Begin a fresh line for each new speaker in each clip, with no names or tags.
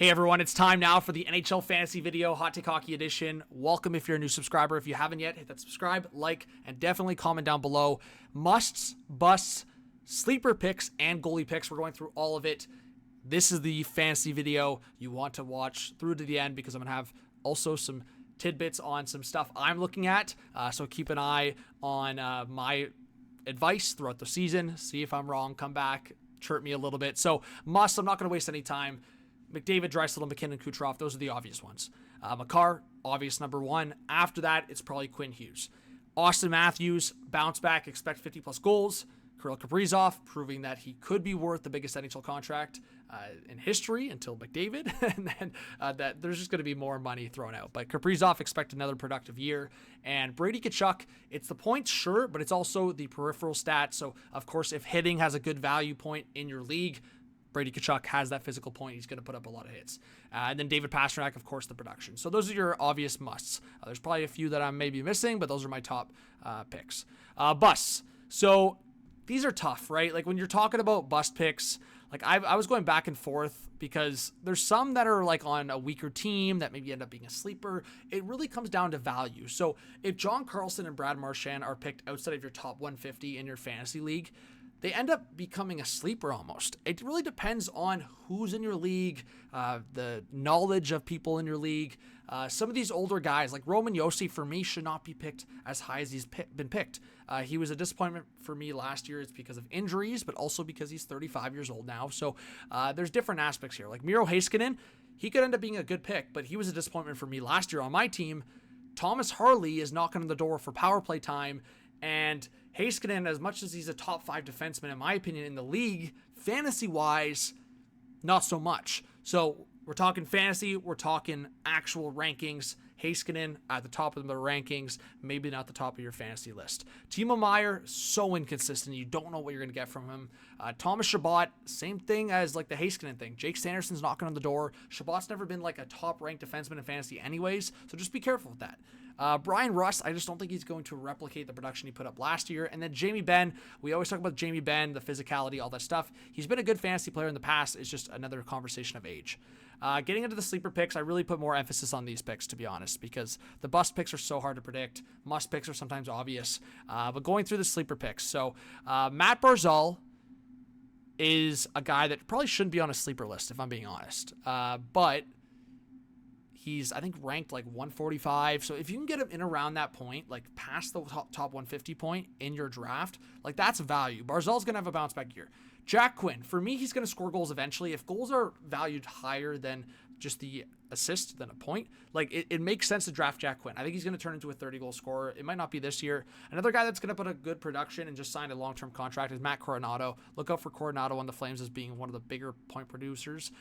Hey everyone, it's time now for the NHL Fantasy Video Hot Take Hockey Edition. Welcome if you're a new subscriber. If you haven't yet, hit that subscribe, like, and definitely comment down below. Musts, busts, sleeper picks, and goalie picks. We're going through all of it. This is the fantasy video you want to watch through to the end because I'm going to have also some tidbits on some stuff I'm looking at. So keep an eye on my advice throughout the season. See if I'm wrong, come back, chirp me a little bit. So must, I'm not going to waste any time. McDavid, Draisaitl, McKinnon, Kucherov, those are the obvious ones. Makar, obvious number one. After that, it's probably Quinn Hughes. Austin Matthews, bounce back, expect 50-plus goals. Kirill Kaprizov, proving that he could be worth the biggest NHL contract in history until McDavid. And then that there's just going to be more money thrown out. But Kaprizov, expect another productive year. And Brady Tkachuk, it's the points, sure, but it's also the peripheral stats. So, of course, if hitting has a good value point in your league, Brady Tkachuk has that physical point. He's going to put up a lot of hits. And then David Pastrnak, of course, the production. So those are your obvious musts. There's probably a few that I'm maybe missing, but those are my top picks. Busts. So these are tough, right? Like when you're talking about bust picks, like I was going back and forth because there's some that are like on a weaker team that maybe end up being a sleeper. It really comes down to value. So if John Carlson and Brad Marchand are picked outside of your top 150 in your fantasy league, they end up becoming a sleeper almost. It really depends on who's in your league, the knowledge of people in your league. Some of these older guys, like Roman Josi, for me, should not be picked as high as he's been picked. He was a disappointment for me last year. It's because of injuries, but also because he's 35 years old now. So there's different aspects here. Like Miro Heiskanen, he could end up being a good pick, but he was a disappointment for me last year on my team. Thomas Harley is knocking on the door for power play time, and Heiskanen, as much as he's a top 5 defenseman, in my opinion, in the league, fantasy-wise, not so much. So we're talking fantasy, we're talking actual rankings. Heiskanen at the top of the rankings, maybe not the top of your fantasy list. Timo Meier, so inconsistent. You don't know what you're going to get from him. Thomas Chabot, same thing as like the Heiskanen thing. Jake Sanderson's knocking on the door. Chabot's never been like a top-ranked defenseman in fantasy anyways, so just be careful with that. Brian Rust, I just don't think he's going to replicate the production he put up last year. And then Jamie Benn, we always talk about Jamie Benn, the physicality, all that stuff. He's been a good fantasy player in the past. It's just another conversation of age. Getting into the sleeper picks, I really put more emphasis on these picks, to be honest, because the bust picks are so hard to predict. Must picks are sometimes obvious. But going through the sleeper picks. So Matt Barzal is a guy that probably shouldn't be on a sleeper list, if I'm being honest. But he's, I think, ranked like 145. So if you can get him in around that point, like past the top 150 point in your draft, like that's value. Barzal's going to have a bounce back year. Jack Quinn, for me, he's going to score goals eventually. If goals are valued higher than just the assist than a point, like it makes sense to draft Jack Quinn. I think he's going to turn into a 30-goal scorer. It might not be this year. Another guy that's going to put a good production and just sign a long-term contract is Matt Coronado. Look out for Coronado on the Flames as being one of the bigger point producers.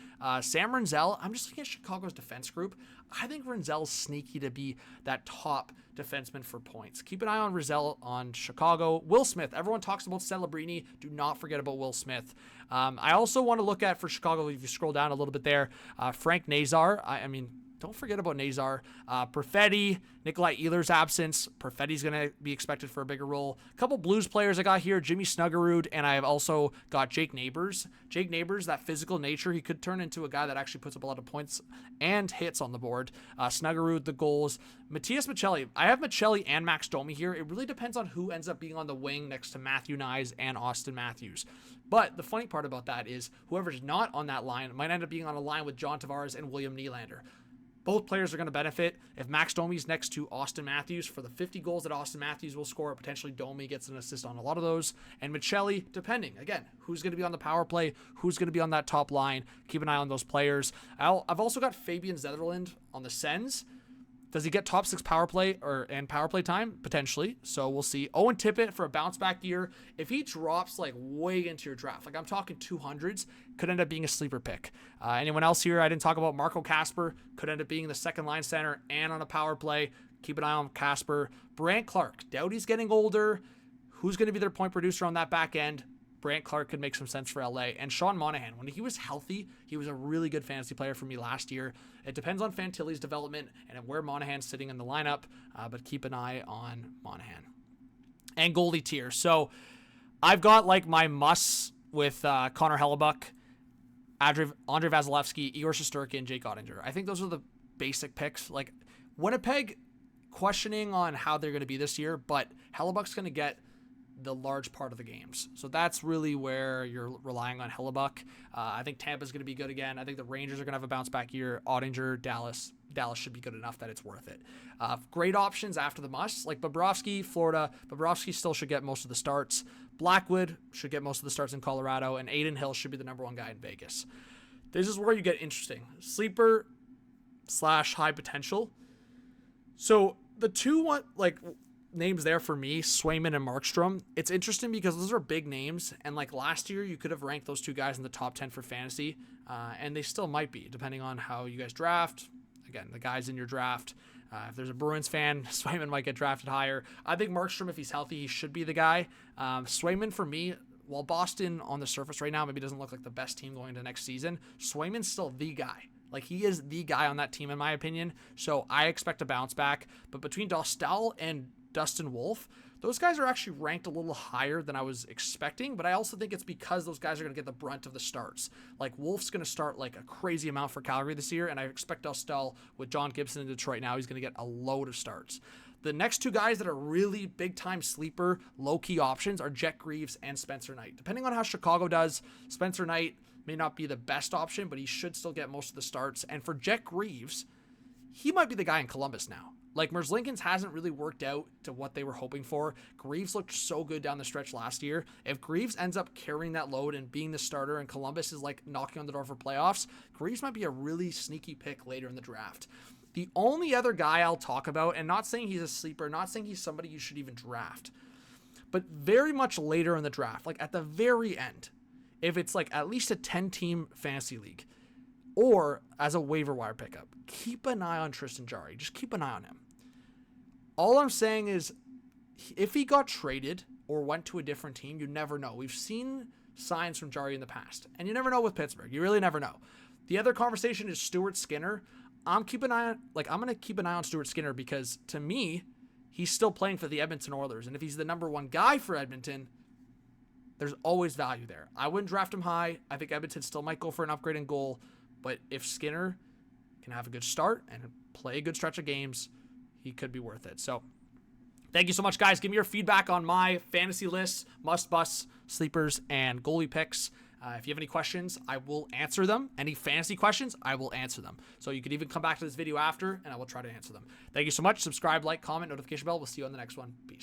Sam Renzel, I'm just looking at Chicago's defense group. I think Renzel's sneaky to be that top defenseman for points. Keep an eye on Renzel on Chicago. Will Smith, everyone talks about Celebrini. Do not forget about Will Smith. I also want to look at for Chicago, if you scroll down a little bit there, Frank Nazar. I mean, don't forget about Nazar. Perfetti, Nikolai Ehlers' absence. Perfetti's going to be expected for a bigger role. A couple Blues players I got here, Jimmy Snuggerud, and I've also got Jake Neighbors. Jake Neighbors, that physical nature, he could turn into a guy that actually puts up a lot of points and hits on the board. Snuggerud, the goals. Matthias Michelli. I have Michelli and Max Domi here. It really depends on who ends up being on the wing next to Matthew Nyes and Austin Matthews. But the funny part about that is whoever's not on that line might end up being on a line with John Tavares and William Nylander. Both players are going to benefit. If Max Domi's next to Austin Matthews for the 50 goals that Austin Matthews will score, potentially Domi gets an assist on a lot of those. And Michelli, depending, again, who's going to be on the power play, who's going to be on that top line. Keep an eye on those players. I've also got Fabian Zetterlund on the Sens. Does he get top 6 power play and power play time? Potentially. So we'll see. Owen Tippett for a bounce back year. If he drops like way into your draft, like I'm talking 200s, could end up being a sleeper pick. Anyone else here? I didn't talk about Marco Kasper. Could end up being the second line center and on a power play. Keep an eye on Kasper. Brant Clark. Doubt he's getting older. Who's going to be their point producer on that back end? Brant Clark could make some sense for LA. And Sean Monahan, when he was healthy, he was a really good fantasy player for me last year. It depends on Fantilli's development and where Monahan's sitting in the lineup, but keep an eye on Monahan. And goalie tier. So I've got like my musts with Connor Hellebuck. Andre Vasilevsky, Igor Shesterkin, Jake Ottinger. I think those are the basic picks. Like Winnipeg, questioning on how they're going to be this year, but Hellebuck's going to get the large part of the games. So that's really where you're relying on Hellebuck. I think Tampa's going to be good again. I think the Rangers are going to have a bounce back year. Ottinger, Dallas should be good enough that it's worth it. Great options after the musts, like Bobrovsky, Florida. Bobrovsky still should get most of the starts. Blackwood should get most of the starts in Colorado, and Aiden Hill should be the number one guy in Vegas. This is where you get interesting. Sleeper / high potential. So the names there for me, Swayman and Markstrom, it's interesting because those are big names, and like last year you could have ranked those two guys in the top 10 for fantasy, and they still might be depending on how you guys draft. Again, the guys in your draft, if there's a Bruins fan, Swayman might get drafted higher. I think Markstrom, if he's healthy, he should be the guy. Swayman for me, while Boston on the surface right now maybe doesn't look like the best team going into next season, Swayman's still the guy. Like, he is the guy on that team, in my opinion. So I expect a bounce back. But between Dostal and Dustin Wolf, those guys are actually ranked a little higher than I was expecting, but I also think it's because those guys are going to get the brunt of the starts. Like, Wolf's going to start like a crazy amount for Calgary this year, and I expect Dostal, with John Gibson in Detroit now, he's going to get a load of starts. The next two guys that are really big-time sleeper, low-key options are Jet Greaves and Spencer Knight. Depending on how Chicago does, Spencer Knight may not be the best option, but he should still get most of the starts. And for Jet Greaves, he might be the guy in Columbus now. Like, Merzlikins hasn't really worked out to what they were hoping for. Greaves looked so good down the stretch last year. If Greaves ends up carrying that load and being the starter and Columbus is like knocking on the door for playoffs, Greaves might be a really sneaky pick later in the draft. The only other guy I'll talk about, and not saying he's a sleeper, not saying he's somebody you should even draft, but very much later in the draft, like at the very end, if it's like at least a 10-team fantasy league, or as a waiver wire pickup, keep an eye on Tristan Jarry. Just keep an eye on him. All I'm saying is, if he got traded or went to a different team, you never know. We've seen signs from Jarry in the past, and you never know with Pittsburgh. You really never know. The other conversation is Stuart Skinner. I'm going to keep an eye on Stuart Skinner because, to me, he's still playing for the Edmonton Oilers, and if he's the number one guy for Edmonton, there's always value there. I wouldn't draft him high. I think Edmonton still might go for an upgrade in goal, but if Skinner can have a good start and play a good stretch of games, he could be worth it. So thank you so much, guys. Give me your feedback on my fantasy lists, must-busts, sleepers, and goalie picks. If you have any questions, I will answer them. Any fantasy questions, I will answer them. So you could even come back to this video after, and I will try to answer them. Thank you so much. Subscribe, like, comment, notification bell. We'll see you on the next one. Peace.